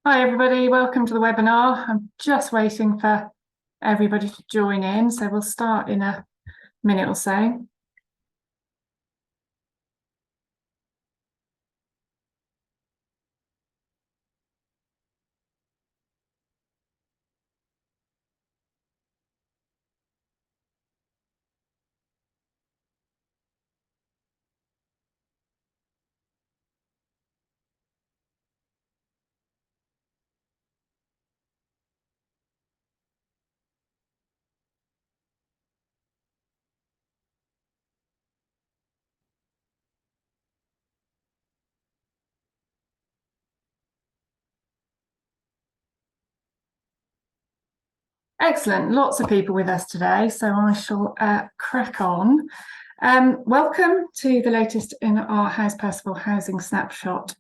Hi everybody, welcome to the webinar. I'm just waiting for everybody to join in, so we'll start in a minute or so. Excellent, lots of people with us today, so I shall crack on. Welcome to the latest in our House Percival Housing Snapshot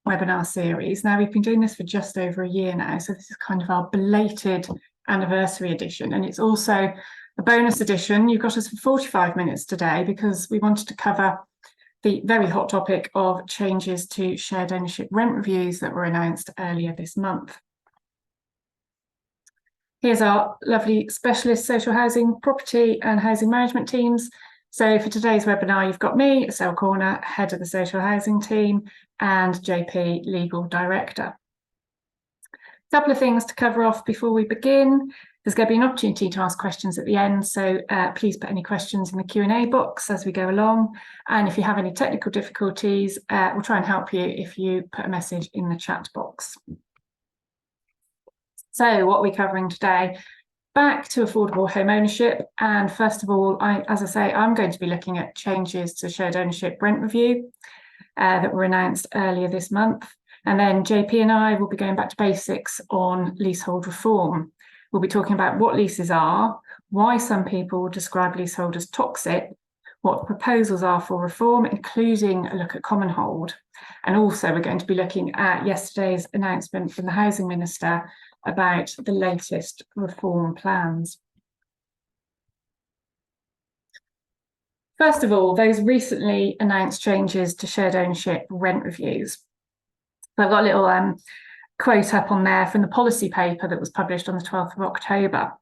webinar series. Now, we've been doing this for just over a year now, so this is kind of our belated anniversary edition, and it's also a bonus edition. You've got us for 45 minutes today because we wanted to cover the very hot topic of changes to shared ownership rent reviews that were announced earlier this month. Here's our lovely specialist social housing, property and housing management teams. So for today's webinar, you've got me, Estelle Corner, head of the social housing team, and JP, legal director. A couple of things to cover off before we begin. There's going to be an opportunity to ask questions at the end, so please put any questions in the Q&A box as we go along. And if you have any technical difficulties, we'll try and help you if you put a message in the chat box. So what are we covering today? Back to affordable home ownership. And first of all, as I say, I'm going to be looking at changes to shared ownership rent review that were announced earlier this month. And then JP and I will be going back to basics on leasehold reform. We'll be talking about what leases are, why some people describe leasehold as toxic, what proposals are for reform, including a look at common hold. And also we're going to be looking at yesterday's announcement from the Housing Minister about the latest reform plans. First of all, those recently announced changes to shared ownership rent reviews. So I've got a little quote up on there from the policy paper that was published on the 12th of October.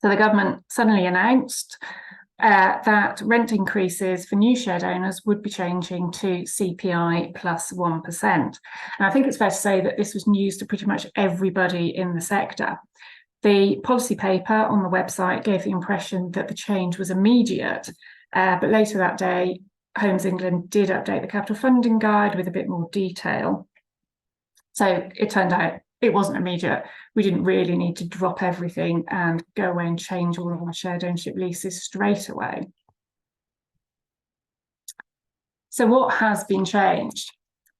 So the government suddenly announced that rent increases for new shared owners would be changing to CPI plus 1%. And I think it's fair to say that this was news to pretty much everybody in the sector. The policy paper on the website gave the impression that the change was immediate, but later that day, Homes England did update the capital funding guide with a bit more detail. So it turned out it wasn't immediate. We didn't really need to drop everything and go away and change all of our shared ownership leases straight away. So what has been changed?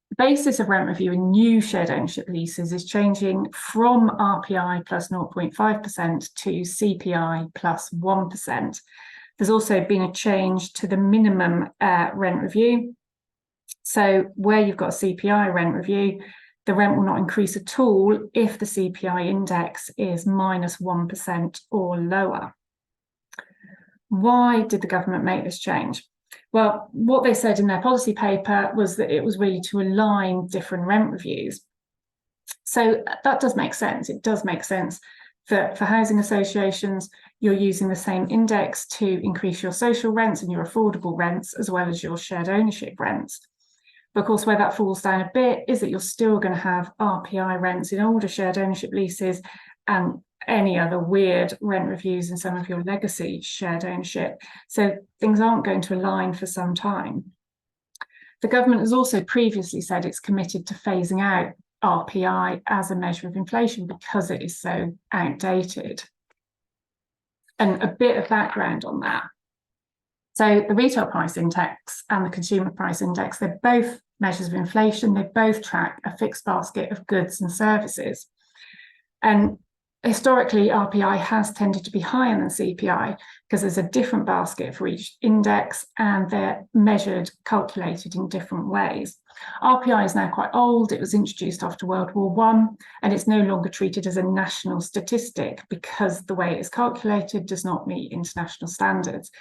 The basis of rent review in new shared ownership leases is changing from RPI plus 0.5% to CPI plus 1%. There's also been a change to the minimum rent review. So where you've got a CPI rent review, the rent will not increase at all if the CPI index is minus 1% or lower. Why did the government make this change? Well, what they said in their policy paper was that it was really to align different rent reviews. So that does make sense. It does make sense that for housing associations, you're using the same index to increase your social rents and your affordable rents, as well as your shared ownership rents. But of course, where that falls down a bit is that you're still going to have RPI rents in older shared ownership leases and any other weird rent reviews in some of your legacy shared ownership. So things aren't going to align for some time. The government has also previously said it's committed to phasing out RPI as a measure of inflation because it is so outdated. And a bit of background on that. So the retail price index and the consumer price index, they're both measures of inflation. They both track a fixed basket of goods and services. And historically, RPI has tended to be higher than CPI because there's a different basket for each index and they're measured, calculated in different ways. RPI is now quite old. It was introduced after World War I, and it's no longer treated as a national statistic because the way it is calculated does not meet international standards.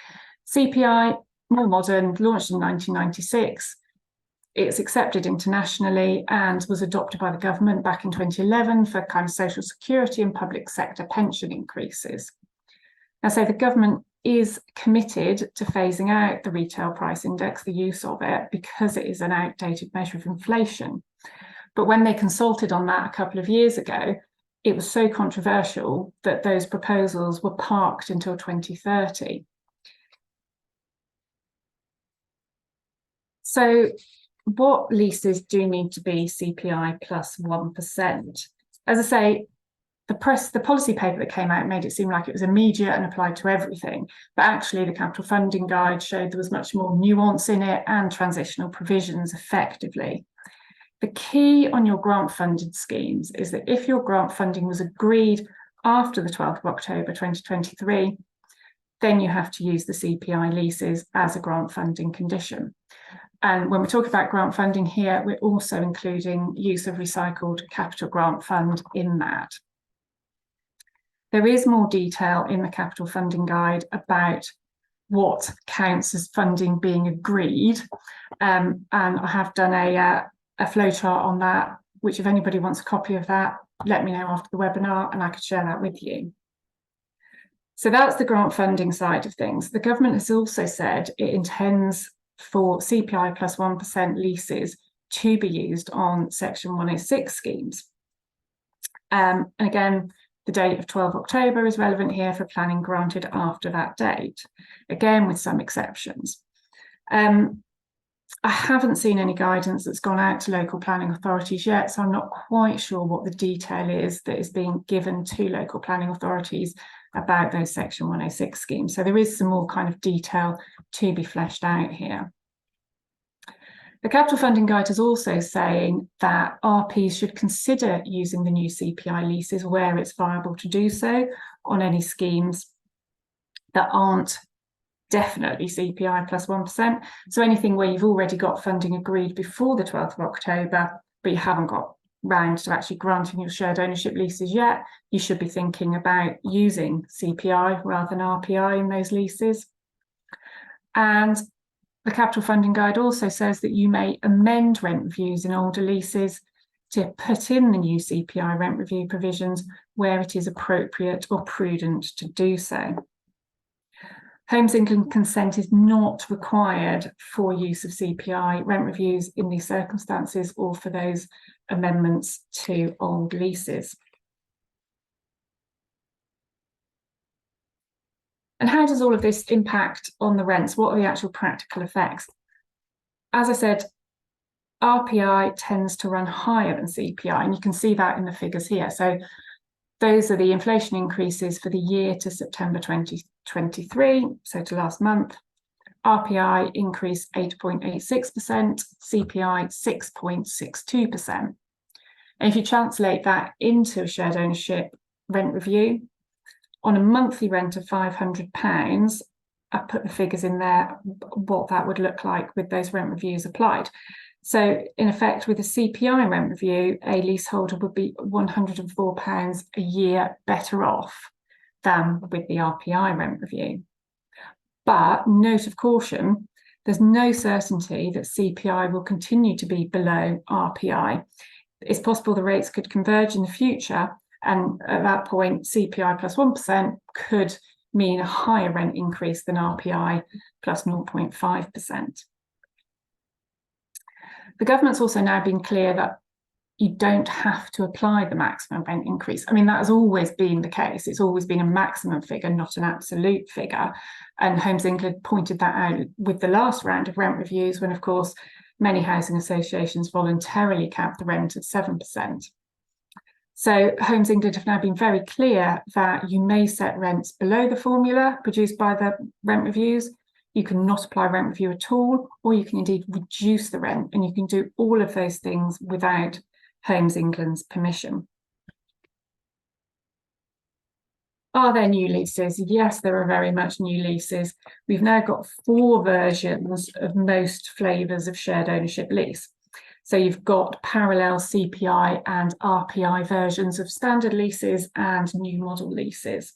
CPI, more modern, launched in 1996. It's accepted internationally and was adopted by the government back in 2011 for kind of social security and public sector pension increases. Now, so the government is committed to phasing out the retail price index, the use of it, because it is an outdated measure of inflation. But when they consulted on that a couple of years ago, it was so controversial that those proposals were parked until 2030. So what leases do need to be CPI plus 1%? As I say, the policy paper that came out made it seem like it was immediate and applied to everything, but actually the capital funding guide showed there was much more nuance in it and transitional provisions effectively. The key on your grant funded schemes is that if your grant funding was agreed after the 12th of October 2023, then you have to use the CPI leases as a grant funding condition. And when we talk about grant funding here, we're also including use of recycled capital grant fund in that. There is more detail in the capital funding guide about what counts as funding being agreed. And I have done a flowchart on that, which if anybody wants a copy of that, let me know after the webinar and I could share that with you. So that's the grant funding side of things. The government has also said it intends for CPI plus 1% leases to be used on Section 106 schemes. And again, the date of 12 October is relevant here for planning granted after that date, again with some exceptions. I haven't seen any guidance that's gone out to local planning authorities yet, so I'm not quite sure what the detail is that is being given to local planning authorities about those Section 106 schemes. So there is some more kind of detail to be fleshed out here. The capital funding guide is also saying that RPs should consider using the new CPI leases where it's viable to do so on any schemes that aren't definitely CPI plus 1%. So anything where you've already got funding agreed before the 12th of October, but you haven't got round to actually granting your shared ownership leases yet, you should be thinking about using CPI rather than RPI in those leases. And the capital funding guide also says that you may amend rent reviews in older leases to put in the new CPI rent review provisions where it is appropriate or prudent to do so. Homes England consent is not required for use of CPI rent reviews in these circumstances or for those amendments to old leases. And how does all of this impact on the rents? What are the actual practical effects? As I said, RPI tends to run higher than CPI, and you can see that in the figures here. So those are the inflation increases for the year to September 2023, so to last month. RPI increased 8.86%, CPI 6.62%. And if you translate that into a shared ownership rent review, on a monthly rent of £500, I put the figures in there, what that would look like with those rent reviews applied. So in effect, with a CPI rent review, a leaseholder would be £104 a year better off than with the RPI rent review. But note of caution, there's no certainty that CPI will continue to be below RPI. It's possible the rates could converge in the future, and at that point, CPI plus 1% could mean a higher rent increase than RPI plus 0.5%. The government's also now been clear that you don't have to apply the maximum rent increase. I mean, that has always been the case. It's always been a maximum figure, not an absolute figure. And Homes England pointed that out with the last round of rent reviews, when, of course, many housing associations voluntarily capped the rent at 7%. So Homes England have now been very clear that you may set rents below the formula produced by the rent reviews. You can not apply rent review at all, or you can indeed reduce the rent, and you can do all of those things without Homes England's permission. Are there new leases? Yes, there are very much new leases. We've now got 4 versions of most flavours of shared ownership lease. So you've got parallel CPI and RPI versions of standard leases and new model leases.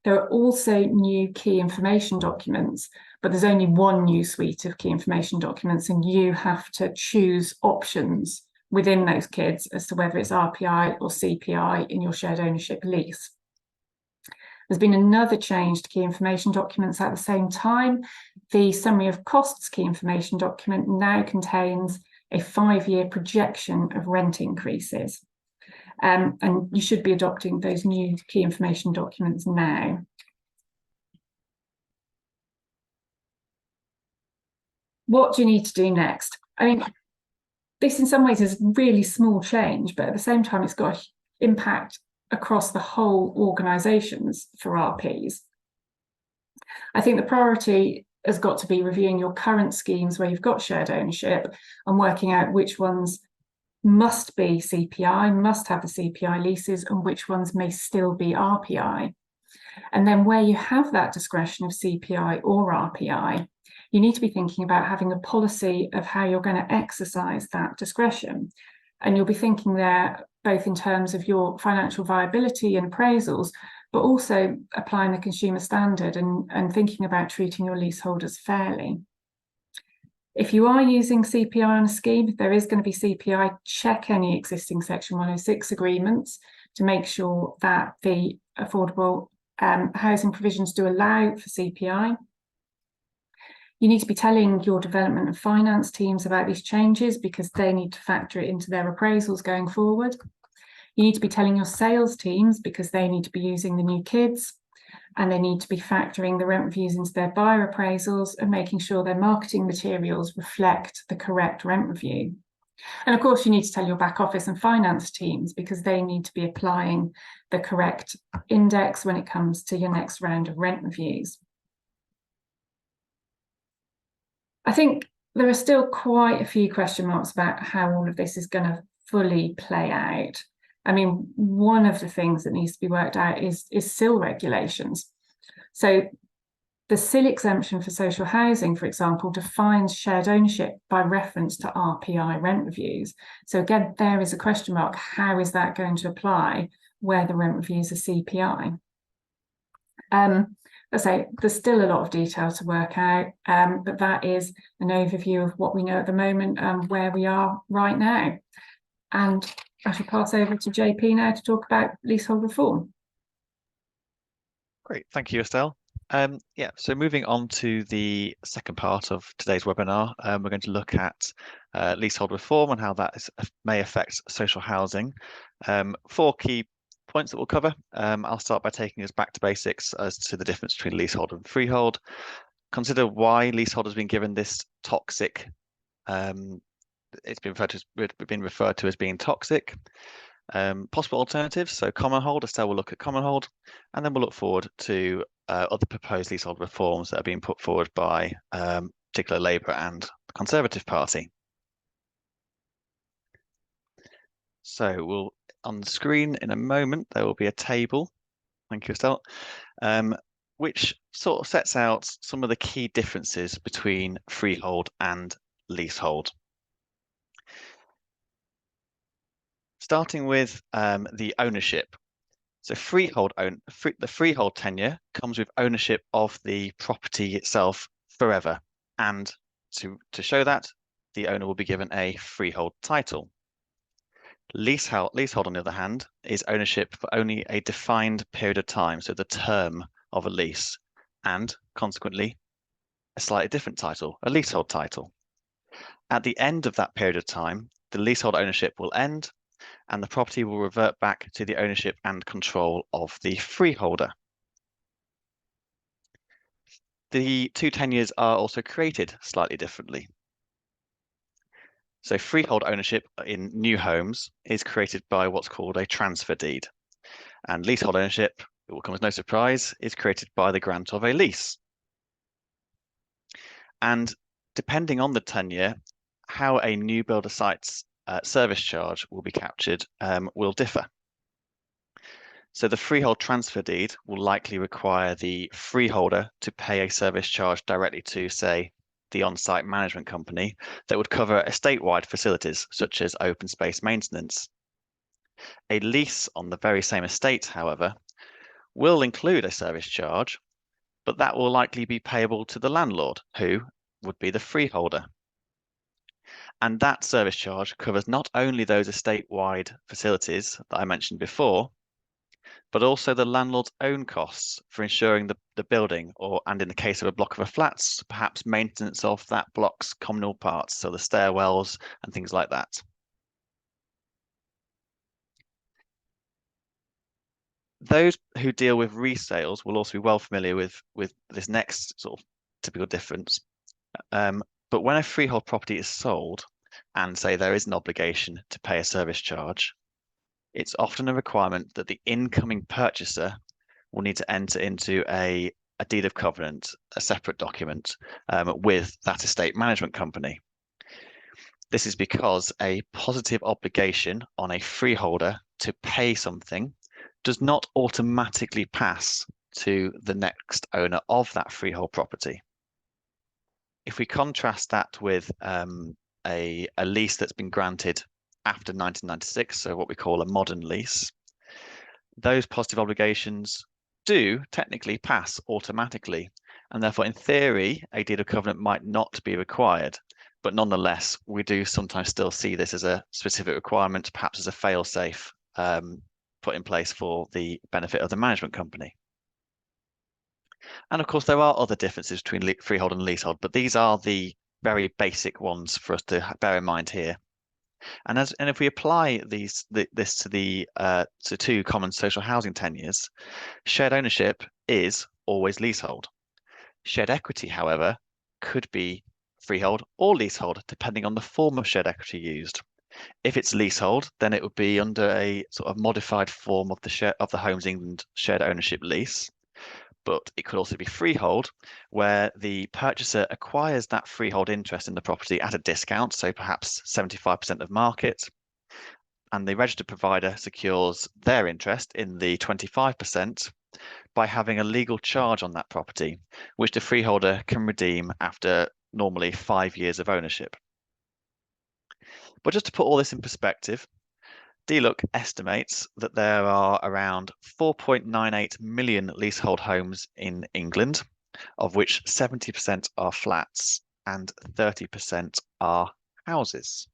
There are also new key information documents, but there's only one new suite of key information documents, and you have to choose options within those KIDs as to whether it's RPI or CPI in your shared ownership lease. There's been another change to key information documents at the same time. The summary of costs key information document now contains a 5-year projection of rent increases. And you should be adopting those new key information documents now. What do you need to do next? I mean, this in some ways is a really small change, but at the same time, it's got an impact across the whole organisations for RPs. I think the priority has got to be reviewing your current schemes where you've got shared ownership and working out which ones must be CPI, must have the CPI leases, and which ones may still be RPI. And then where you have that discretion of CPI or RPI, you need to be thinking about having a policy of how you're going to exercise that discretion. And you'll be thinking there both in terms of your financial viability and appraisals, but also applying the consumer standard and thinking about treating your leaseholders fairly. If you are using CPI on a scheme, there is going to be CPI. Check any existing Section 106 agreements to make sure that the affordable housing provisions do allow for CPI. You need to be telling your development and finance teams about these changes because they need to factor it into their appraisals going forward. You need to be telling your sales teams because they need to be using the new KIDs, and they need to be factoring the rent reviews into their buyer appraisals and making sure their marketing materials reflect the correct rent review. And of course, you need to tell your back office and finance teams because they need to be applying the correct index when it comes to your next round of rent reviews. I think there are still quite a few question marks about how all of this is going to fully play out. I mean, one of the things that needs to be worked out is SIL regulations. So the SIL exemption for social housing, for example, defines shared ownership by reference to RPI rent reviews. So again, there is a question mark. How is that going to apply where the rent reviews are CPI? I say there's still a lot of detail to work out, but that is an overview of what we know at the moment and where we are right now. And I shall pass over to JP now to talk about leasehold reform. Great, thank you, Estelle. Yeah, so moving on to the second part of today's webinar, we're going to look at leasehold reform and how that may affect social housing. 4 key points that we'll cover. I'll start by taking us back to basics as to the difference between leasehold and freehold. Consider why leasehold has been given this toxic, it's been referred to as being toxic. Possible alternatives, so common hold. Estelle will look at common hold, and then we'll look forward to other proposed leasehold reforms that are being put forward by particular Labour and the Conservative Party. So on the screen in a moment, there will be a table, thank you, Estelle, which sort of sets out some of the key differences between freehold and leasehold. Starting with the ownership. So the freehold tenure comes with ownership of the property itself forever. And to show that, the owner will be given a freehold title. Leasehold, on the other hand, is ownership for only a defined period of time, so the term of a lease, and consequently, a slightly different title, a leasehold title. At the end of that period of time, the leasehold ownership will end, and the property will revert back to the ownership and control of the freeholder. The 2 tenures are also created slightly differently. So freehold ownership in new homes is created by what's called a transfer deed. And leasehold ownership, it will come as no surprise, is created by the grant of a lease. And depending on the tenure, how a new builder site's service charge will be captured will differ. So the freehold transfer deed will likely require the freeholder to pay a service charge directly to, say, the on-site management company that would cover estate-wide facilities such as open space maintenance. A lease on the very same estate, however, will include a service charge, but that will likely be payable to the landlord, who would be the freeholder. And that service charge covers not only those estate-wide facilities that I mentioned before, but also the landlord's own costs for ensuring the building, and in the case of a block of flats, perhaps maintenance of that block's communal parts, so the stairwells and things like that. Those who deal with resales will also be well familiar with this next sort of typical difference. But when a freehold property is sold, and say there is an obligation to pay a service charge, it's often a requirement that the incoming purchaser will need to enter into a deed of covenant, a separate document, with that estate management company. This is because a positive obligation on a freeholder to pay something does not automatically pass to the next owner of that freehold property. If we contrast that with a lease that's been granted after 1996, so what we call a modern lease, those positive obligations do technically pass automatically, and therefore, in theory, a deed of covenant might not be required. But nonetheless, we do sometimes still see this as a specific requirement, perhaps as a fail-safe put in place for the benefit of the management company. And of course, there are other differences between freehold and leasehold, but these are the very basic ones for us to bear in mind here. And if we apply this to two common social housing tenures, shared ownership is always leasehold. Shared equity, however, could be freehold or leasehold, depending on the form of shared equity used. If it's leasehold, then it would be under a sort of modified form of the Homes England shared ownership lease. But it could also be freehold, where the purchaser acquires that freehold interest in the property at a discount, so perhaps 75% of market, and the registered provider secures their interest in the 25% by having a legal charge on that property, which the freeholder can redeem after normally 5 years of ownership. But just to put all this in perspective, DLUC estimates that there are around 4.98 million leasehold homes in England, of which 70% are flats and 30% are houses.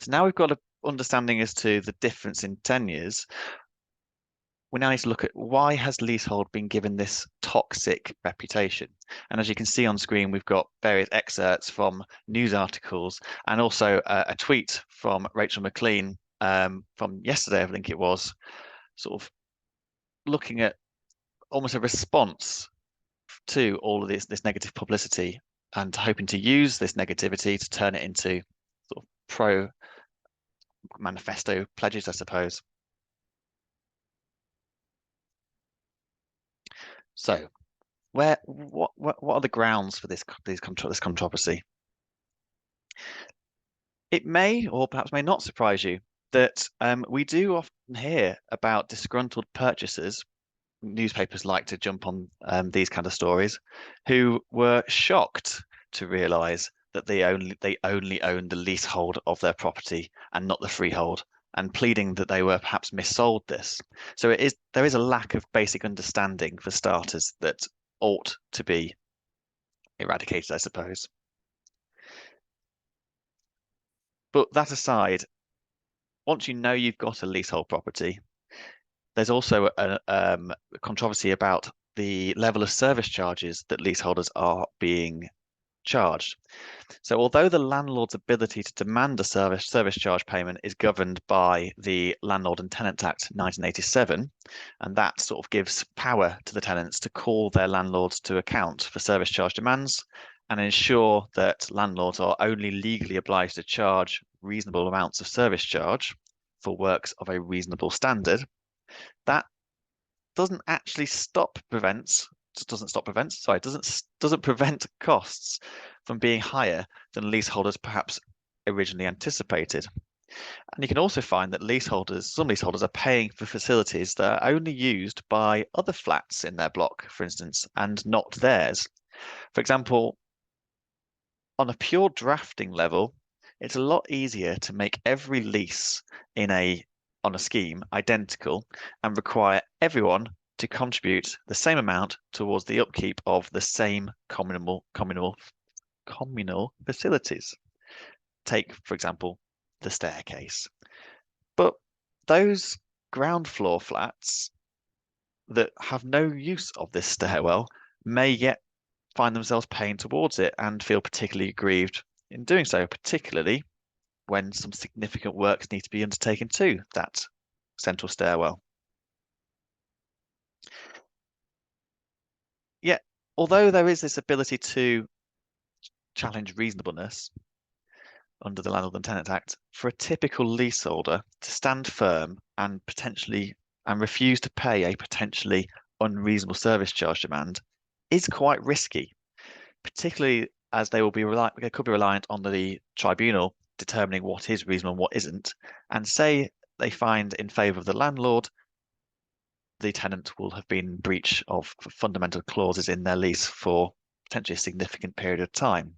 So now we've got an understanding as to the difference in tenures. We now need to look at why has leasehold been given this toxic reputation. And as you can see on screen, we've got various excerpts from news articles and also a tweet from Rachel McLean from yesterday, I think it was, sort of looking at almost a response to all of this negative publicity and hoping to use this negativity to turn it into sort of pro manifesto pledges, I suppose. So, what are the grounds for this controversy? It may, or perhaps may not surprise you, that we do often hear about disgruntled purchasers. Newspapers like to jump on these kind of stories, who were shocked to realise that they only owned the leasehold of their property and not the freehold, and pleading that they were perhaps missold this. So there is a lack of basic understanding for starters that ought to be eradicated, I suppose. But that aside, once you know you've got a leasehold property, there's also a controversy about the level of service charges that leaseholders are being charged. So although the landlord's ability to demand a service charge payment is governed by the Landlord and Tenant Act 1987, and that sort of gives power to the tenants to call their landlords to account for service charge demands and ensure that landlords are only legally obliged to charge reasonable amounts of service charge for works of a reasonable standard, that doesn't prevent costs from being higher than leaseholders perhaps originally anticipated. And you can also find that some leaseholders are paying for facilities that are only used by other flats in their block, for instance, and not theirs. For example, on a pure drafting level, it's a lot easier to make every lease in a on a scheme identical and require everyone to contribute the same amount towards the upkeep of the same communal facilities. Take, for example, the staircase. But those ground floor flats that have no use of this stairwell may yet find themselves paying towards it and feel particularly aggrieved in doing so, particularly when some significant works need to be undertaken to that central stairwell. Yet, although there is this ability to challenge reasonableness under the Landlord and Tenant Act, for a typical leaseholder to stand firm and refuse to pay a potentially unreasonable service charge demand is quite risky, particularly as they could be reliant on the tribunal determining what is reasonable and what isn't. And say they find in favour of the landlord, the tenant will have been in breach of fundamental clauses in their lease for potentially a significant period of time.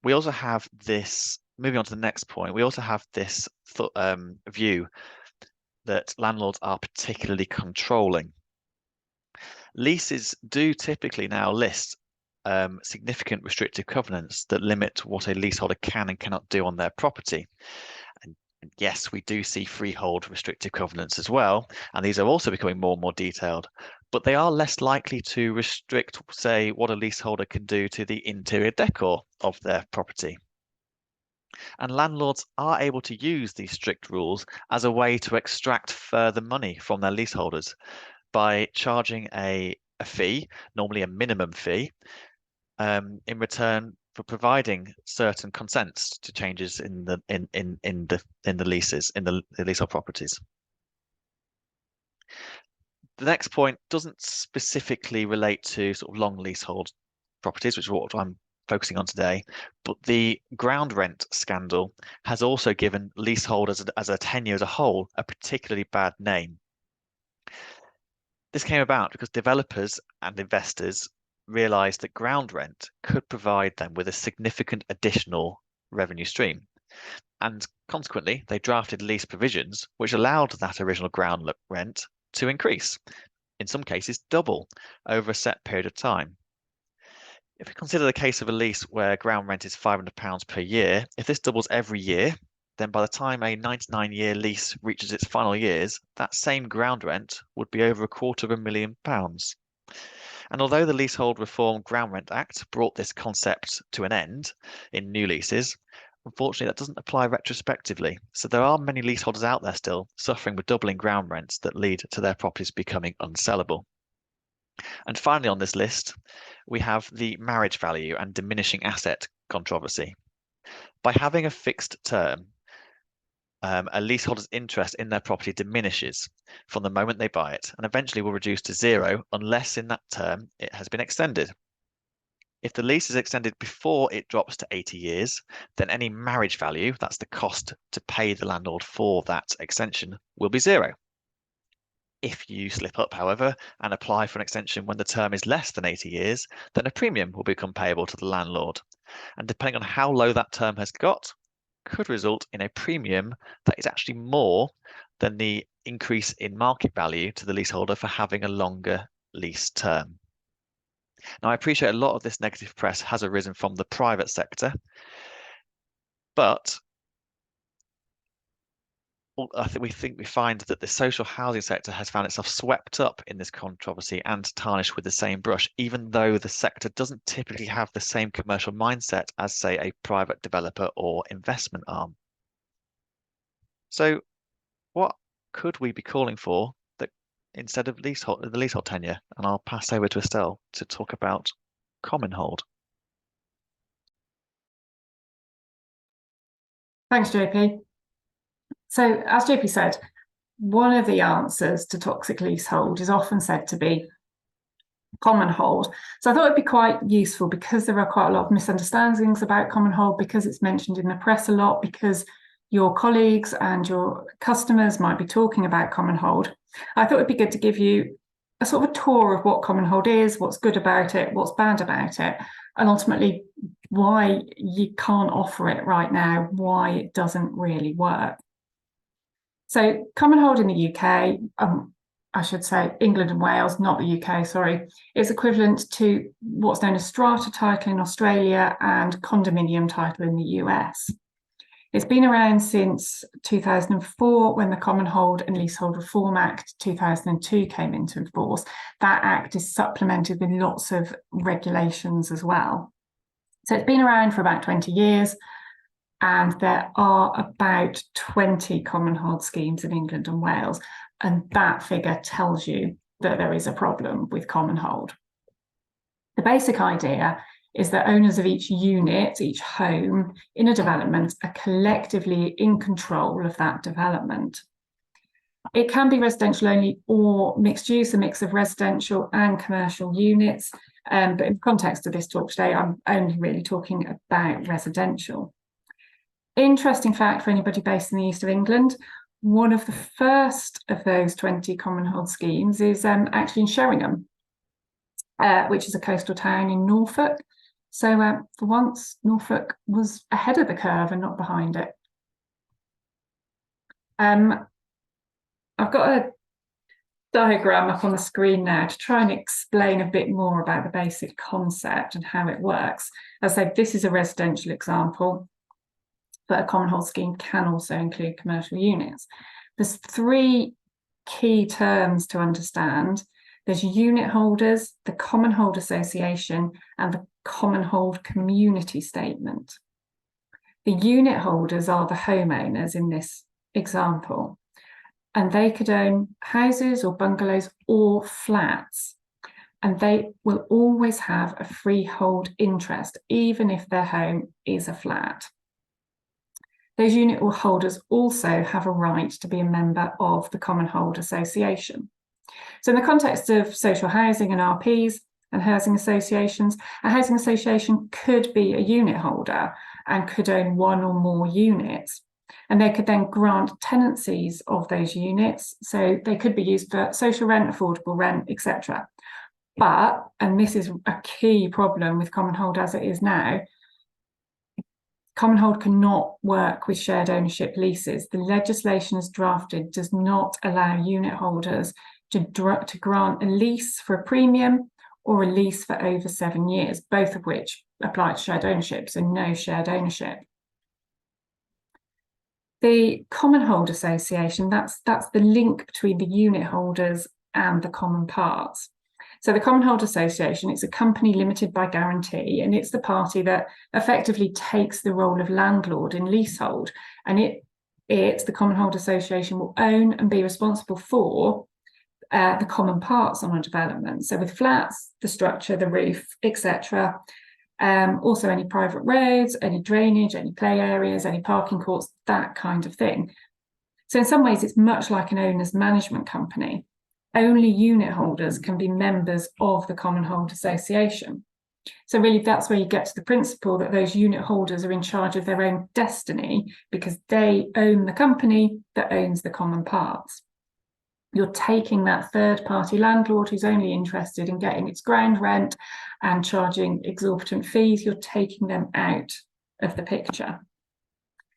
We also have this, moving on to the next point, we also have this view that landlords are particularly controlling. Leases do typically now list significant restrictive covenants that limit what a leaseholder can and cannot do on their property. And yes, we do see freehold restrictive covenants as well, and these are also becoming more and more detailed, but they are less likely to restrict, say, what a leaseholder can do to the interior decor of their property. And landlords are able to use these strict rules as a way to extract further money from their leaseholders by charging a fee, normally a minimum fee, in return for providing certain consents to changes in the leases, in the leasehold properties. The next point doesn't specifically relate to sort of long leasehold properties, which is what I'm focusing on today, but the ground rent scandal has also given leaseholders as a tenure as a whole a particularly bad name. This came about because developers and investors realized that ground rent could provide them with a significant additional revenue stream. And consequently, they drafted lease provisions which allowed that original ground rent to increase, in some cases double, over a set period of time. If we consider the case of a lease where ground rent is £500 per year, if this doubles every year, then by the time a 99-year lease reaches its final years, that same ground rent would be over £250,000. And although the Leasehold Reform Ground Rent Act brought this concept to an end in new leases, unfortunately that doesn't apply retrospectively. So there are many leaseholders out there still suffering with doubling ground rents that lead to their properties becoming unsellable. And finally on this list, we have the marriage value and diminishing asset controversy. By having a fixed term, a leaseholder's interest in their property diminishes from the moment they buy it and eventually will reduce to zero unless in that term it has been extended. If the lease is extended before it drops to 80 years, then any marriage value, that's the cost to pay the landlord for that extension, will be zero. If you slip up, however, and apply for an extension when the term is less than 80 years, then a premium will become payable to the landlord. And depending on how low that term has got, could result in a premium that is actually more than the increase in market value to the leaseholder for having a longer lease term. Now, I appreciate a lot of this negative press has arisen from the private sector, but we find that the social housing sector has found itself swept up in this controversy and tarnished with the same brush, even though the sector doesn't typically have the same commercial mindset as, say, a private developer or investment arm. So what could we be calling for that instead of the leasehold tenure? And I'll pass over to Estelle to talk about common hold. Thanks, JP. So, as JP said, one of the answers to toxic leasehold is often said to be common hold. So I thought it'd be quite useful because there are quite a lot of misunderstandings about common hold, because it's mentioned in the press a lot, because your colleagues and your customers might be talking about common hold. I thought it'd be good to give you a sort of a tour of what common hold is, what's good about it, what's bad about it, and ultimately why you can't offer it right now, why it doesn't really work. So common hold in the UK, I should say England and Wales, not the UK, sorry, is equivalent to what's known as strata title in Australia and condominium title in the US. It's been around since 2004 when the Common Hold and Leasehold Reform Act 2002 came into force. That act is supplemented with lots of regulations as well. So it's been around for about 20 years, and there are about 20 Common Hold schemes in England and Wales. And that figure tells you that there is a problem with Common Hold. The basic idea is that owners of each unit, each home in a development, are collectively in control of that development. It can be residential only or mixed use, a mix of residential and commercial units. But in the context of this talk today, I'm only really talking about residential. Interesting fact for anybody based in the east of England, one of the first of those 20 Common Hold schemes is actually in Sheringham, which is a coastal town in Norfolk. So for once, Norfolk was ahead of the curve and not behind it. I've got a diagram up on the screen now to try and explain a bit more about the basic concept and how it works. As I said, this is a residential example, but a Common Hold scheme can also include commercial units. There's three key terms to understand. There's unit holders, the Common Hold Association, and the Common Hold Community Statement. The unit holders are the homeowners in this example, and they could own houses or bungalows or flats, and they will always have a freehold interest, even if their home is a flat. Those unit holders also have a right to be a member of the Common Hold Association. So in the context of social housing and RPs and housing associations, a housing association could be a unit holder and could own one or more units. And they could then grant tenancies of those units. So they could be used for social rent, affordable rent, etc. But, and this is a key problem with Common Hold as it is now, Common Hold cannot work with shared ownership leases. The legislation as drafted does not allow unit holders to grant a lease for a premium or a lease for over 7 years, both of which apply to shared ownership, so no shared ownership. The Common Hold Association, that's the link between the unit holders and the common parts. So the Common Hold Association, it's a company limited by guarantee, and it's the party that effectively takes the role of landlord in leasehold. And the Common Hold Association will own and be responsible for the common parts on a development. So with flats, the structure, the roof, etc. Also any private roads, any drainage, any play areas, any parking courts, that kind of thing. So in some ways, it's much like an owner's management company. Only unit holders can be members of the Common Hold Association. So really, that's where you get to the principle that those unit holders are in charge of their own destiny because they own the company that owns the common parts. You're taking that third-party landlord who's only interested in getting its ground rent and charging exorbitant fees, you're taking them out of the picture.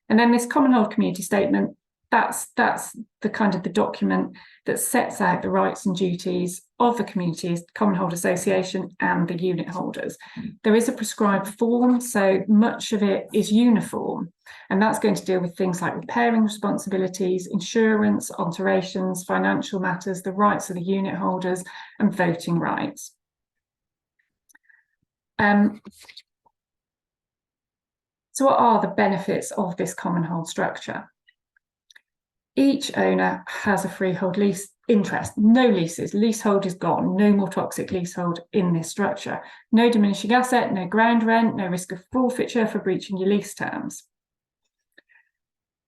And then this Common Hold Community Statement, that's the kind of the document that sets out the rights and duties of the communities, Common Hold Association and the unit holders. There is a prescribed form, so much of it is uniform, and that's going to deal with things like repairing responsibilities, insurance, alterations, financial matters, the rights of the unit holders, and voting rights. So what are the benefits of this Common Hold structure? Each owner has a freehold lease interest, no leases, leasehold is gone, no more toxic leasehold in this structure, no diminishing asset, no ground rent, no risk of forfeiture for breaching your lease terms.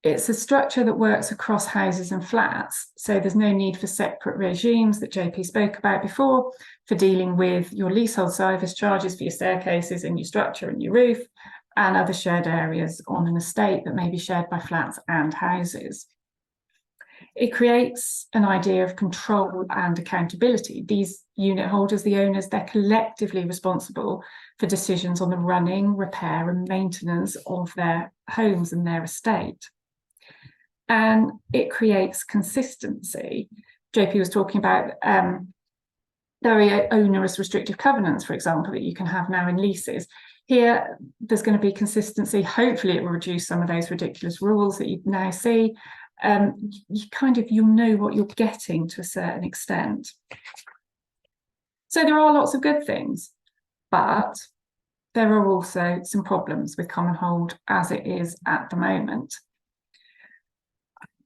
It's a structure that works across houses and flats, so there's no need for separate regimes that JP spoke about before for dealing with your leasehold service charges for your staircases and your structure and your roof and other shared areas on an estate that may be shared by flats and houses. It creates an idea of control and accountability. These unit holders, the owners, they're collectively responsible for decisions on the running, repair and maintenance of their homes and their estate. And it creates consistency. JP was talking about very onerous restrictive covenants, for example, that you can have now in leases. Here, there's going to be consistency. Hopefully it will reduce some of those ridiculous rules that you now see. You'll know what you're getting to a certain extent. So there are lots of good things, but there are also some problems with common hold as it is at the moment.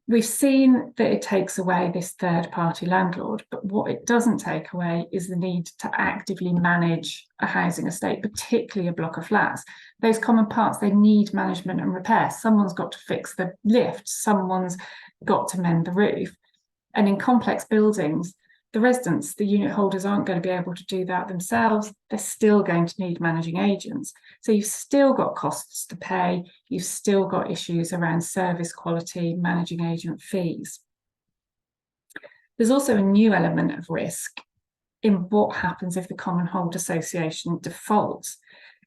We've seen that it takes away this third-party landlord, but what it doesn't take away is the need to actively manage a housing estate, particularly a block of flats. Those common parts, they need management and repair. Someone's got to fix the lift, someone's got to mend the roof. And in complex buildings, the residents, the unit holders aren't going to be able to do that themselves. They're still going to need managing agents. So you've still got costs to pay. You've still got issues around service quality, managing agent fees. There's also a new element of risk in what happens if the common hold association defaults.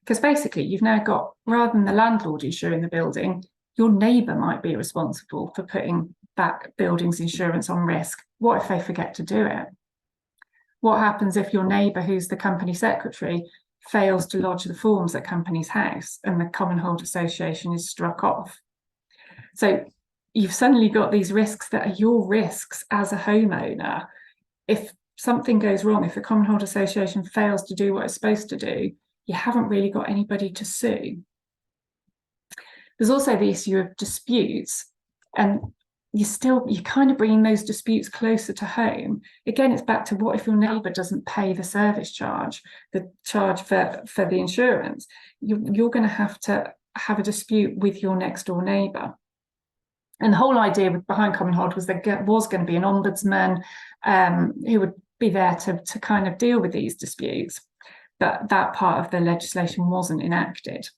Because basically you've now got, rather than the landlord insuring the building, your neighbour might be responsible for putting that building's insurance on risk. What if they forget to do it? What happens if your neighbour, who's the company secretary, fails to lodge the forms at company's house and the common hold association is struck off? So you've suddenly got these risks that are your risks as a homeowner. If something goes wrong, if the common hold association fails to do what it's supposed to do, you haven't really got anybody to sue. There's also the issue of disputes, and you're kind of bringing those disputes closer to home. Again, it's back to what if your neighbour doesn't pay the service charge, the charge for the insurance? You're going to have a dispute with your next door neighbour. And the whole idea behind common hold was there was going to be an ombudsman who would be there to kind of deal with these disputes. But that part of the legislation wasn't enacted.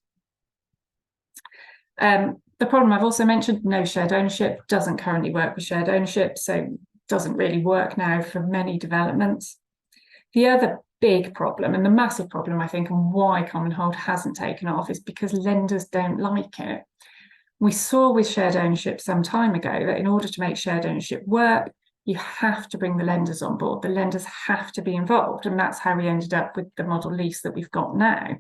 The problem I've also mentioned, no shared ownership, doesn't currently work with shared ownership, so doesn't really work now for many developments. The other big problem, and the massive problem, I think, and why common hold hasn't taken off, is because lenders don't like it. We saw with shared ownership some time ago that in order to make shared ownership work, you have to bring the lenders on board. The lenders have to be involved, and that's how we ended up with the model lease that we've got now.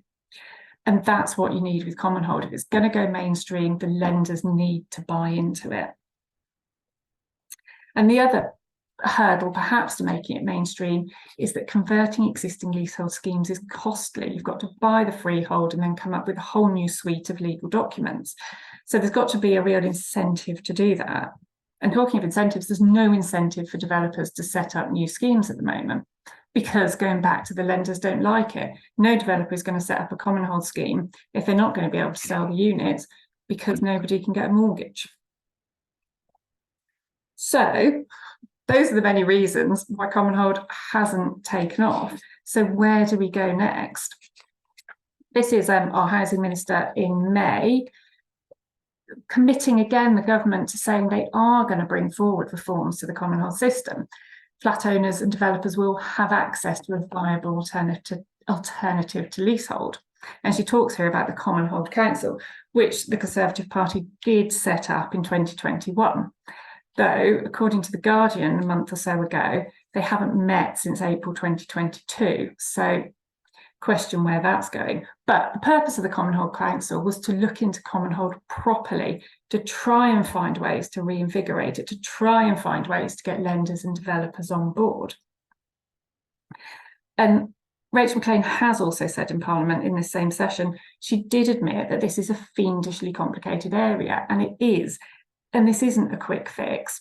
And that's what you need with common hold. If it's going to go mainstream, the lenders need to buy into it. And the other hurdle, perhaps, to making it mainstream is that converting existing leasehold schemes is costly. You've got to buy the freehold and then come up with a whole new suite of legal documents. So there's got to be a real incentive to do that. And talking of incentives, there's no incentive for developers to set up new schemes at the moment, because going back to the lenders don't like it. No developer is going to set up a common hold scheme if they're not going to be able to sell the units, because nobody can get a mortgage. So those are the many reasons why common hold hasn't taken off. So where do we go next? This is our housing minister in May, committing again the government to saying they are going to bring forward reforms to the common hold system. Flat owners and developers will have access to a viable alternative to leasehold. And she talks here about the Common Hold Council, which the Conservative Party did set up in 2021. Though, according to The Guardian a month or so ago, they haven't met since April 2022. So question where that's going. But the purpose of the Common Hold Council was to look into common hold properly, to try and find ways to reinvigorate it, to try and find ways to get lenders and developers on board. And Rachel McLean has also said in Parliament in this same session, she did admit that this is a fiendishly complicated area, and it is. And this isn't a quick fix.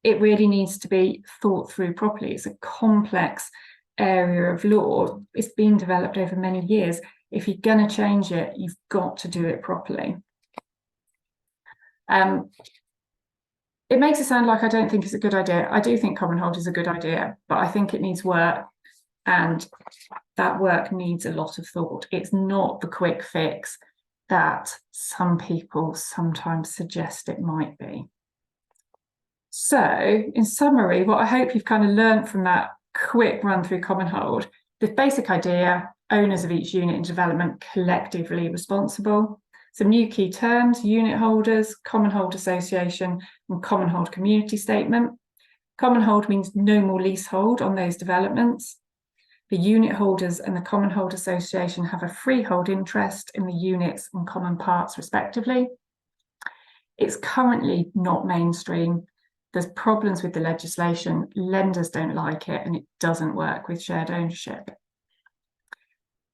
It really needs to be thought through properly. It's a complex area of law. It's been developed over many years. If you're going to change it, you've got to do it properly. It makes it sound like I don't think it's a good idea. I do think common hold is a good idea, but I think it needs work, and that work needs a lot of thought. It's not the quick fix that some people sometimes suggest it might be. So, in summary, what I hope you've kind of learned from that quick run through common hold. The basic idea: owners of each unit in development collectively responsible. Some new key terms: unit holders, common hold association, and common hold community statement. Common hold means no more leasehold on those developments. The unit holders and the common hold association have a freehold interest in the units and common parts respectively. It's currently not mainstream. There's problems with the legislation. Lenders don't like it, and it doesn't work with shared ownership.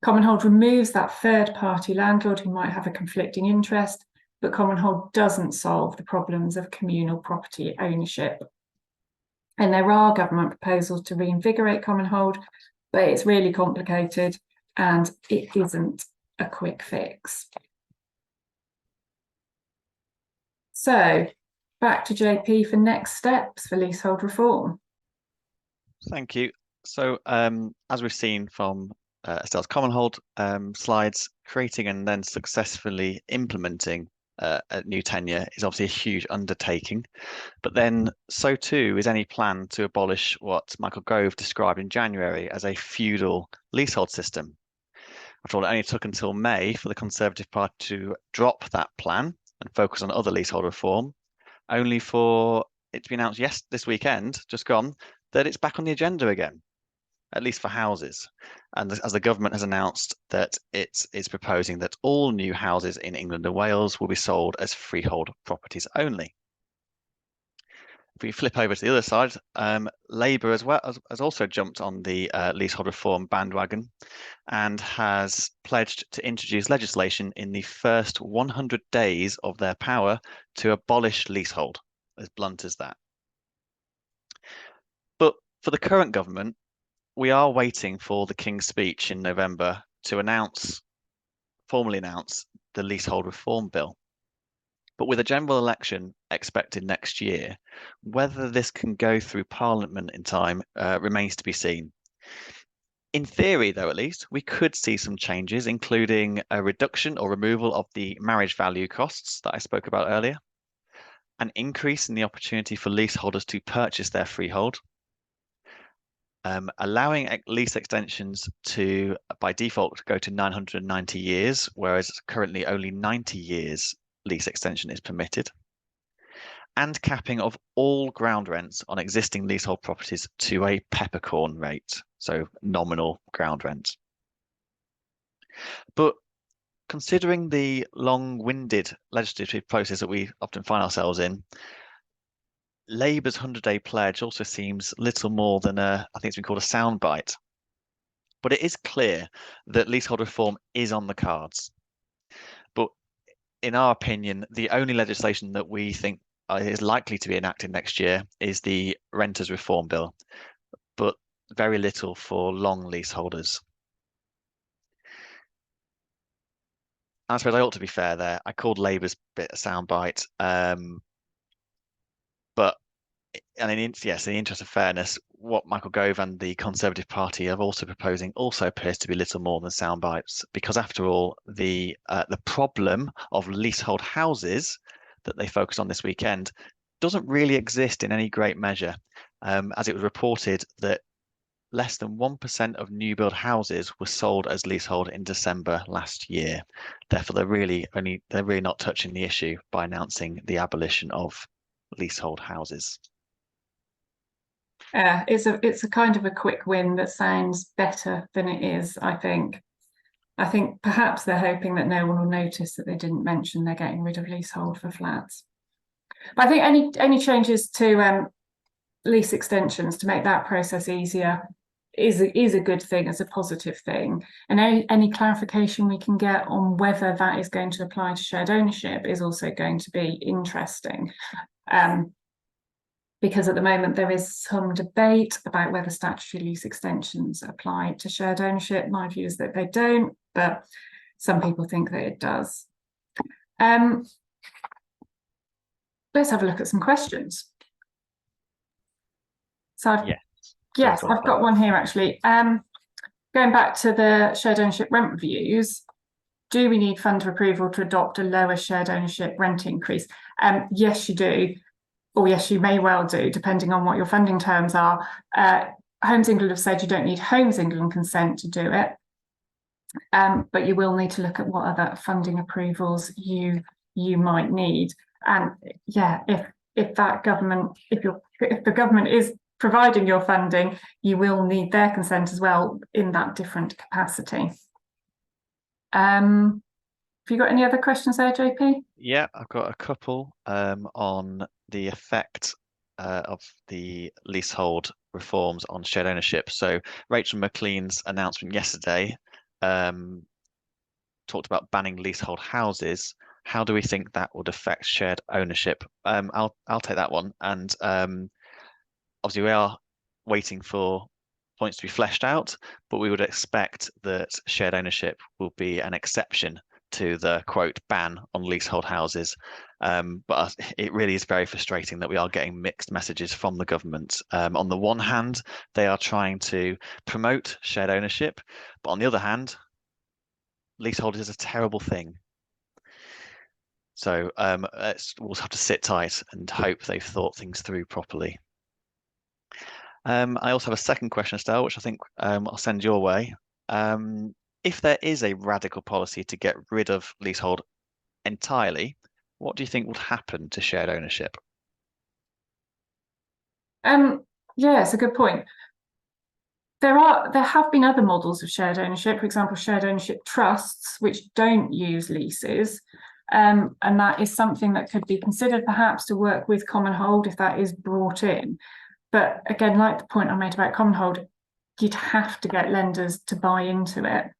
Common hold removes that third party landlord who might have a conflicting interest, but common hold doesn't solve the problems of communal property ownership. And there are government proposals to reinvigorate common hold, but it's really complicated and it isn't a quick fix. So back to JP for next steps for leasehold reform. Thank you. So as we've seen from Estelle's common hold slides, creating and then successfully implementing a new tenure is obviously a huge undertaking, but then so too is any plan to abolish what Michael Gove described in January as a feudal leasehold system. After all, it only took until May for the Conservative Party to drop that plan and focus on other leasehold reform, only for it to be announced this weekend, just gone, that it's back on the agenda again, at least for houses. And as the government has announced that it is proposing that all new houses in England and Wales will be sold as freehold properties only. If we flip over to the other side, Labour as well has also jumped on the leasehold reform bandwagon and has pledged to introduce legislation in the first 100 days of their power to abolish leasehold, as blunt as that. But for the current government, we are waiting for the King's Speech in November to formally announce the Leasehold Reform Bill. But with a general election expected next year, whether this can go through Parliament in time remains to be seen. In theory, though, at least, we could see some changes, including a reduction or removal of the marriage value costs that I spoke about earlier, an increase in the opportunity for leaseholders to purchase their freehold, allowing lease extensions to, by default, go to 990 years, whereas currently only 90 years lease extension is permitted, and capping of all ground rents on existing leasehold properties to a peppercorn rate, so nominal ground rent. But considering the long-winded legislative process that we often find ourselves in, Labour's 100-day pledge also seems little more than I think it's been called a soundbite. But it is clear that leasehold reform is on the cards. But in our opinion, the only legislation that we think is likely to be enacted next year is the Renters Reform Bill, but very little for long leaseholders. I suppose I ought to be fair there. I called Labour's bit a soundbite. But in the interest of fairness, what Michael Gove and the Conservative Party are also proposing also appears to be little more than sound bites, because after all, the problem of leasehold houses that they focus on this weekend doesn't really exist in any great measure, as it was reported that less than 1% of new build houses were sold as leasehold in December last year. Therefore, they're really not touching the issue by announcing the abolition of leasehold houses. It's a kind of a quick win that sounds better than it is, I think. I think perhaps they're hoping that no one will notice that they didn't mention they're getting rid of leasehold for flats. But I think any changes to lease extensions to make that process easier is a good thing, as a positive thing. And any clarification we can get on whether that is going to apply to shared ownership is also going to be interesting. Because at the moment there is some debate about whether statutory lease extensions apply to shared ownership. My view is that they don't, but some people think that it does. Let's have a look at some questions. So I've got one here actually. Going back to the shared ownership rent reviews, do we need funder approval to adopt a lower shared ownership rent increase? Yes, you do. Or yes, you may well do, depending on what your funding terms are. Homes England have said you don't need Homes England consent to do it, but you will need to look at what other funding approvals you might need. And yeah, if the government is providing your funding, you will need their consent as well in that different capacity. Have you got any other questions there, JP? Yeah, I've got a couple on the effect of the leasehold reforms on shared ownership. So Rachel McLean's announcement yesterday talked about banning leasehold houses. How do we think that would affect shared ownership? I'll take that one. And obviously we are waiting for points to be fleshed out, but we would expect that shared ownership will be an exception to the quote ban on leasehold houses. But it really is very frustrating that we are getting mixed messages from the government. On the one hand, they are trying to promote shared ownership, but on the other hand, leasehold is a terrible thing. So we'll have to sit tight and hope they've thought things through properly. I also have a second question, Estelle, which I think I'll send your way. If there is a radical policy to get rid of leasehold entirely, what do you think would happen to shared ownership? Yeah, it's a good point. There have been other models of shared ownership, for example, shared ownership trusts, which don't use leases. And that is something that could be considered perhaps to work with common hold if that is brought in. But again, like the point I made about common hold, you'd have to get lenders to buy into it,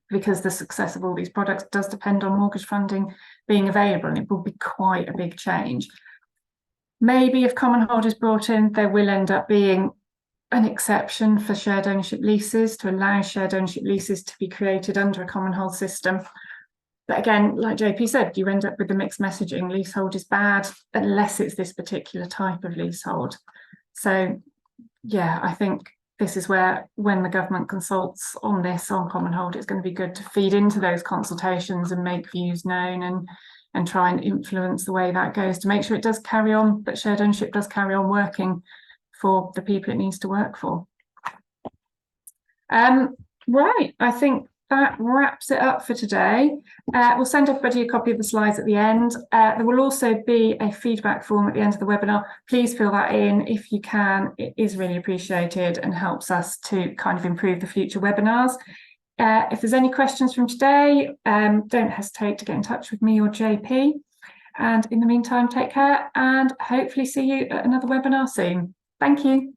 because the success of all these products does depend on mortgage funding being available, and it will be quite a big change. Maybe if common hold is brought in, there will end up being an exception for shared ownership leases, to allow shared ownership leases to be created under a common hold system. But again, like JP said, you end up with the mixed messaging. Leasehold is bad unless it's this particular type of leasehold. So yeah, I think this is where, when the government consults on this, on common hold, it's going to be good to feed into those consultations and make views known and try and influence the way that goes, to make sure it does carry on, that shared ownership does carry on working for the people it needs to work for. Right, I think that wraps it up for today. We'll send everybody a copy of the slides at the end. There will also be a feedback form at the end of the webinar. Please fill that in if you can. It is really appreciated and helps us to kind of improve the future webinars. If there's any questions from today, don't hesitate to get in touch with me or JP. And in the meantime, take care and hopefully see you at another webinar soon. Thank you.